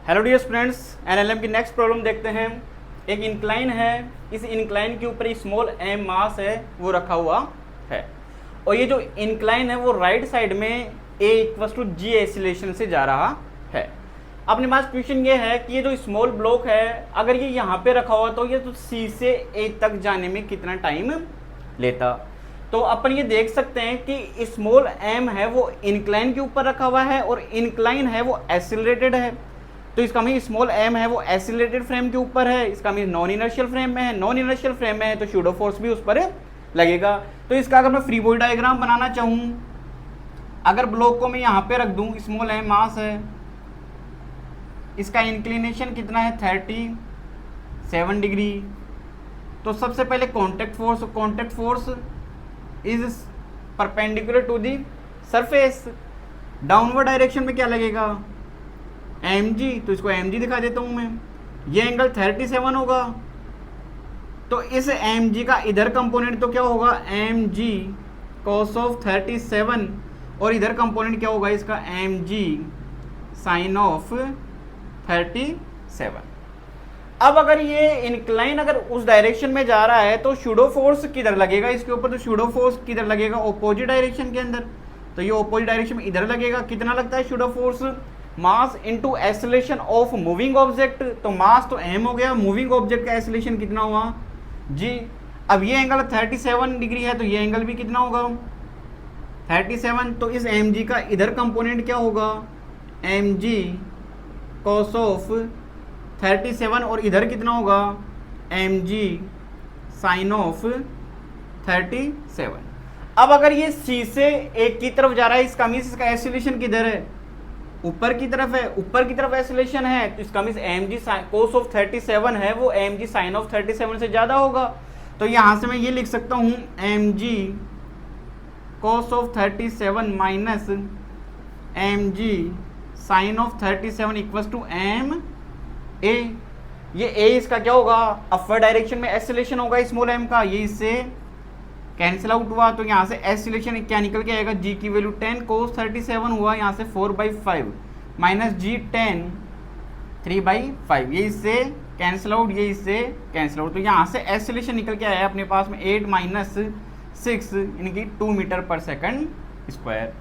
Hello dear students, NLM की next problem देखते हैं। एक इंक्लाइन है, इस इंक्लाइन के ऊपर स्मॉल एम मास है वो रखा हुआ है और ये जो इंक्लाइन है वो राइट साइड में ए इक्वल टू जी एक्सीलरेशन से जा रहा है। अपने पास क्वेश्चन ये है कि ये जो स्मॉल ब्लॉक है अगर ये यहाँ पे रखा हुआ तो ये तो सी से ए तक जाने में कितना टाइम लेता। तो अपन ये देख सकते हैं कि स्मॉल एम है वो इंक्लाइन के ऊपर रखा हुआ है और इंक्लाइन है वो एक्सीलरेटेड है। तो इसका मीन स्मॉल एम है वो एक्सीलरेटेड फ्रेम के ऊपर है, इसका मीन नॉन इनर्शियल फ्रेम में है। नॉन इनर्शियल फ्रेम में है तो सूडो फोर्स भी उस पर लगेगा। तो इसका अगर मैं फ्री बॉडी डायग्राम बनाना चाहूँ, अगर ब्लॉक को मैं यहाँ पे रख दूँ, स्मॉल एम मास है, इसका इंक्लिनेशन कितना है 37 डिग्री। तो सबसे पहले contact force is perpendicular to the surface. Downward direction में क्या लगेगा mg, तो इसको mg दिखा देता हूं मैं। ये एंगल 37 होगा तो इस mg का इधर कंपोनेंट तो क्या होगा mg cos ऑफ 37 और इधर कंपोनेंट क्या होगा इसका mg sin ऑफ 37। अब अगर ये इंक्लाइन अगर उस डायरेक्शन में जा रहा है तो सूडो फोर्स किधर लगेगा इसके ऊपर, तो सूडो फोर्स किधर लगेगा ऑपोजिट डायरेक्शन के अंदर। तो ये ऑपोजिट डायरेक्शन में इधर लगेगा। कितना लगता है pseudo force, mass into acceleration of moving object. तो मास तो m हो गया, मूविंग ऑब्जेक्ट का एक्सीलरेशन कितना हुआ g। अब ये एंगल 37 डिग्री है तो ये एंगल भी कितना होगा 37। तो इस mg का इधर कंपोनेंट क्या होगा mg cos ऑफ 37 और इधर कितना होगा mg sin ऑफ 37। अब अगर ये c से एक की तरफ जा रहा है, इसका मीन इसका एक्सीलरेशन किधर है, ऊपर की तरफ है। ऊपर की तरफ एक्सीलरेशन है तो इसका मीन mg cos ऑफ 37 है वो mg sin ऑफ 37 से ज्यादा होगा। तो यहां से मैं ये लिख सकता हूं mg cos of 37 minus mg sin of 37 equal to m a। ये a इसका क्या होगा, अपवर्ड डायरेक्शन में एक्सीलरेशन होगा स्मॉल m का, ये इससे कैंसिल आउट हुआ। तो यहाँ से एक्सीलरेशन क्या निकल के आएगा, g की वैल्यू 10 cos 37 हुआ, यहाँ से 4/5 माइनस g 10 3/5, ये इससे कैंसिल आउट, ये इससे कैंसिल आउट। तो यहाँ से एक्सीलरेशन निकल के आया अपने पास में 8 माइनस 6 यानी कि 2 मीटर पर सेकंड स्क्वायर।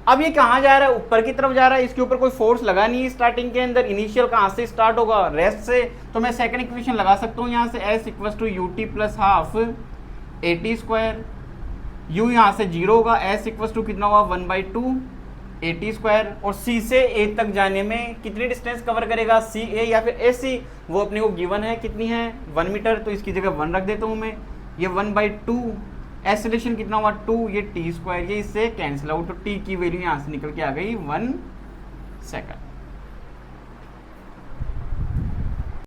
अब ये कहाँ जा रहा है, ऊपर की तरफ जा रहा है। इसके ऊपर कोई फोर्स लगा नहीं है स्टार्टिंग के अंदर। इनिशियल कहाँ से स्टार्ट होगा, रेस्ट से। तो मैं सेकंड इक्वेशन लगा सकता हूँ यहाँ से s equal to ut plus half AT square. u यहाँ से 0 होगा, s इक्वल टू कितना होगा 1/2 AT स्क्वायर। और c से a तक जाने में कितनी डिस्टेंस कवर करेगा CA या फिर AC, वो अपने को गिवन है, कितनी है 1 मीटर। तो इसकी जगह 1 रख देता हूँ मैं। ये 1/2 एक्सीलरेशन कितना हुआ 2, ये t स्क्वायर, ये इससे कैंसिल आउट। तो t की वैल्यू यहाँ से निकल के आ गई 1 सेकंड।